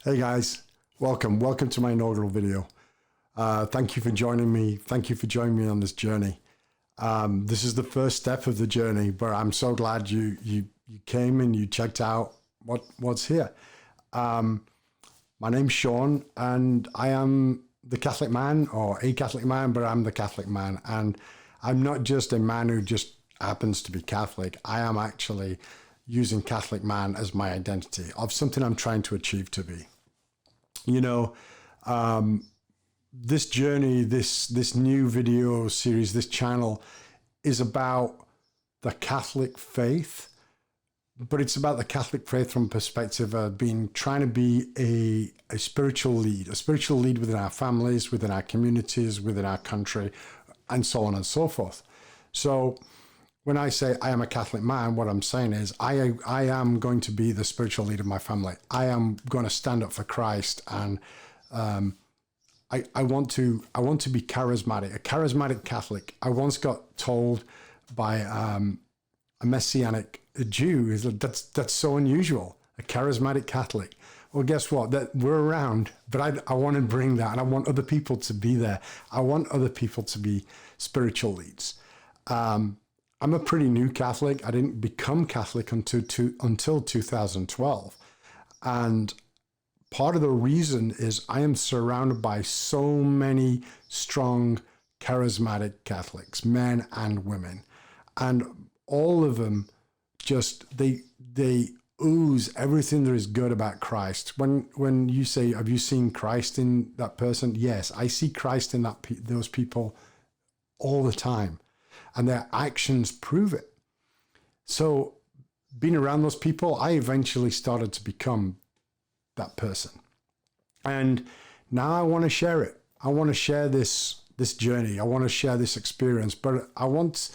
Hey guys, welcome to my inaugural video. Thank you for joining me. Thank you for joining me on this journey. This is the first step of the journey, but I'm so glad you came and you checked out what's here. My name's Sean, and I am the Catholic man, or a Catholic man, but I'm the Catholic man. And I'm not just a man who just happens to be Catholic. I am actually using Catholic man as my identity of something I'm trying to achieve to be. You know, this journey, this new video series, this channel is about the Catholic faith, but it's about the Catholic faith from a perspective of trying to be a spiritual lead within our families, within our communities, within our country, and so on and so forth. So when I say I am a Catholic man, what I'm saying is I am going to be the spiritual leader of my family. I am going to stand up for Christ, and I want to be charismatic, a charismatic Catholic. I once got told by a Messianic Jew that's so unusual, a charismatic Catholic. Well, guess what? That we're around, but I want to bring that, and I want other people to be there. I want other people to be spiritual leads. I'm a pretty new Catholic. I didn't become Catholic until 2012. And part of the reason is I am surrounded by so many strong, charismatic Catholics, men and women. And all of them just, they ooze everything there is good about Christ. When you say, have you seen Christ in that person? Yes, I see Christ in those people all the time. And their actions prove it. So being around those people, I eventually started to become that person. And now I want to share it. I want to share this journey. I want to share this experience, but I want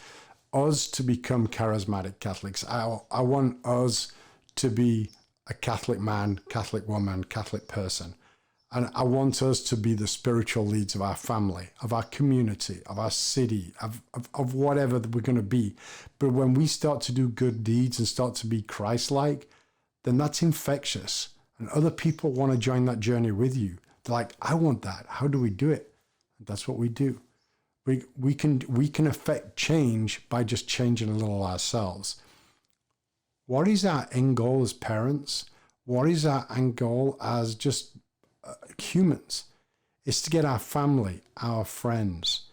us to become charismatic Catholics. I want us to be a Catholic man, Catholic woman, Catholic person. And I want us to be the spiritual leads of our family, of our community, of our city, of whatever we're going to be. But when we start to do good deeds and start to be Christ-like, then that's infectious. And other people want to join that journey with you. They're like, I want that. How do we do it? And that's what we do. We can affect change by just changing a little ourselves. What is our end goal as parents? What is our end goal as just humans? Is to get our family, our friends,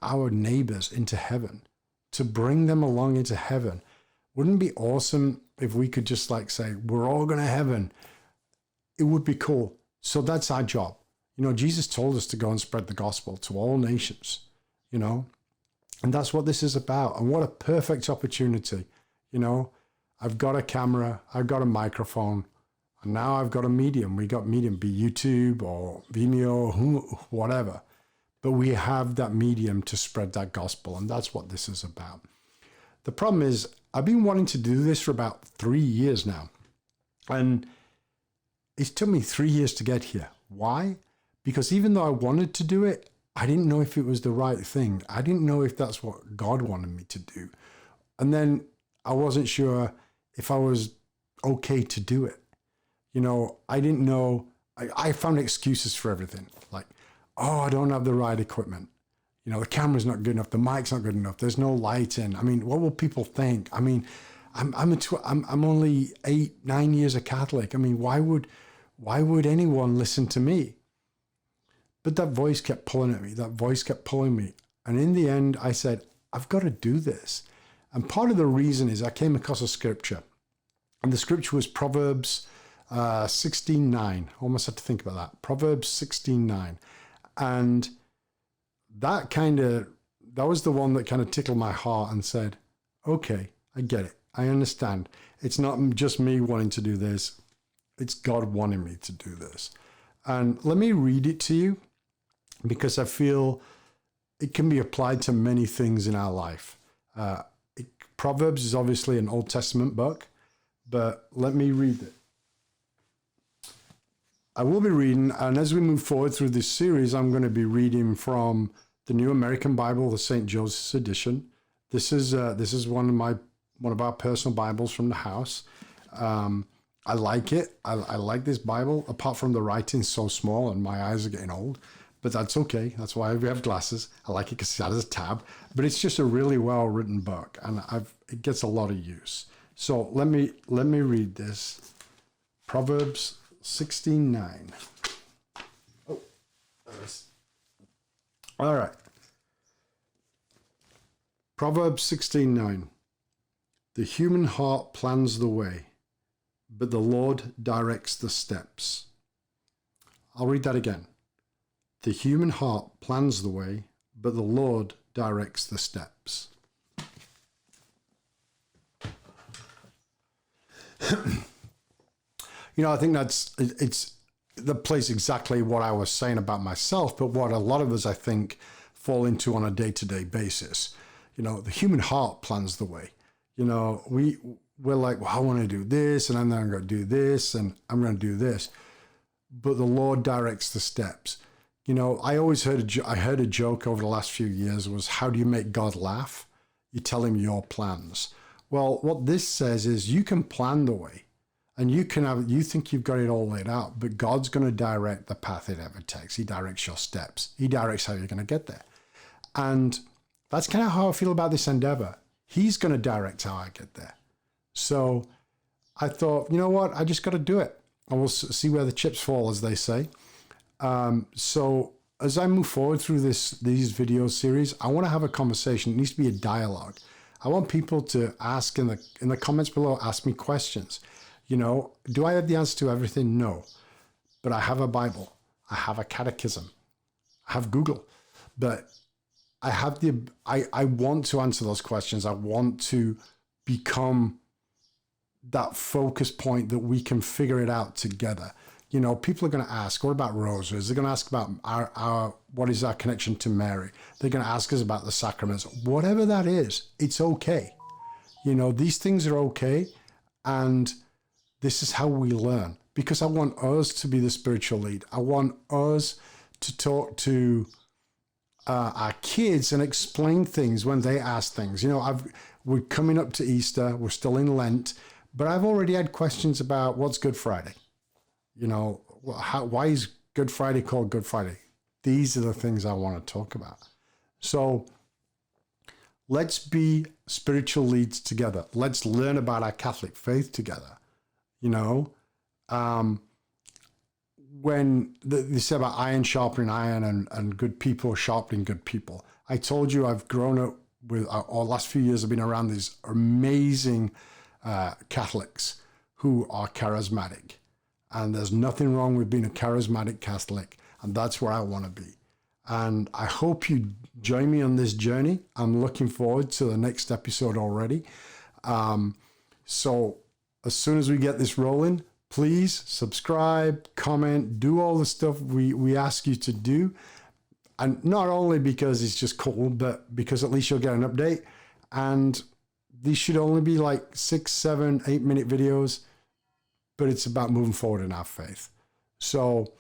our neighbors into heaven, to bring them along into heaven. Wouldn't it be awesome if we could just say, we're all going to heaven? It would be cool. So that's our job. You know, Jesus told us to go and spread the gospel to all nations, you know, and that's what this is about. And what a perfect opportunity. You know, I've got a camera, I've got a microphone, and now I've got a medium. We got medium, be YouTube or Vimeo, whatever. But we have that medium to spread that gospel, and that's what this is about. The problem is, I've been wanting to do this for about 3 years now. And it took me 3 years to get here. Why? Because even though I wanted to do it, I didn't know if it was the right thing. I didn't know if that's what God wanted me to do. And then I wasn't sure if I was okay to do it. You know, I didn't know. I found excuses for everything. Like, oh, I don't have the right equipment. You know, the camera's not good enough. The mic's not good enough. There's no lighting. I mean, what will people think? I mean, I'm only 8-9 years a Catholic. I mean, why would anyone listen to me? But that voice kept pulling at me. That voice kept pulling me. And in the end, I said, I've got to do this. And part of the reason is I came across a scripture. And the scripture was Proverbs 16:9. Almost had to think about that. Proverbs 16:9. And that was the one that kind of tickled my heart and said, okay, I get it. I understand. It's not just me wanting to do this. It's God wanting me to do this. And let me read it to you, because I feel it can be applied to many things in our life. Proverbs is obviously an Old Testament book, but let me read it. I will be reading, and as we move forward through this series, I'm going to be reading from the New American Bible, the St. Joseph's edition. This is one of our personal Bibles from the house. I like it. I like this Bible, apart from the writing so small and my eyes are getting old. But that's okay. That's why we have glasses. I like it because it has a tab. But it's just a really well-written book, and it gets a lot of use. So let me read this. Proverbs 16:9. Oh, there it is. All right. Proverbs 16:9. The human heart plans the way, but the Lord directs the steps. I'll read that again. The human heart plans the way, but the Lord directs the steps. I think it's that plays exactly what I was saying about myself, but what a lot of us, I think, fall into on a day-to-day basis. The human heart plans the way. We're like, well, I want to do this, and I'm going to do this, and I'm going to do this. But the Lord directs the steps. I always heard a joke over the last few years was, how do you make God laugh? You tell him your plans. Well, what this says is you can plan the way, and you think you've got it all laid out, but God's going to direct the path it ever takes. He directs your steps. He directs how you're going to get there. And that's kind of how I feel about this endeavor. He's going to direct how I get there. So I thought, you know what? I just got to do it. And we'll see where the chips fall, as they say. So as I move forward through these video series, I want to have a conversation. It needs to be a dialogue. I want people to ask in the comments below, ask me questions. Do I have the answer to everything? No. But I have a Bible. I have a catechism. I have Google. But I want to answer those questions. I want to become that focus point that we can figure it out together. People are going to ask, what about rosaries? They're going to ask about what is our connection to Mary? They're going to ask us about the sacraments. Whatever that is, it's okay. These things are okay. And this is how we learn, because I want us to be the spiritual lead. I want us to talk to our kids and explain things when they ask things. We're coming up to Easter. We're still in Lent, but I've already had questions about what's Good Friday. Why is Good Friday called Good Friday? These are the things I want to talk about. So let's be spiritual leads together. Let's learn about our Catholic faith together. When they say about iron sharpening iron and good people sharpening good people. I told you I've grown up with, or last few years I've been around these amazing Catholics who are charismatic. And there's nothing wrong with being a charismatic Catholic. And that's where I want to be. And I hope you join me on this journey. I'm looking forward to the next episode already. So as soon as we get this rolling, please subscribe, comment, do all the stuff we ask you to do. And not only because it's just cool, but because at least you'll get an update. And these should only be like 6, 7, 8 minute videos, but it's about moving forward in our faith. So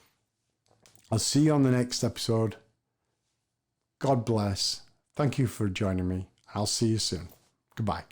I'll see you on the next episode. God bless. Thank you for joining me. I'll see you soon. Goodbye.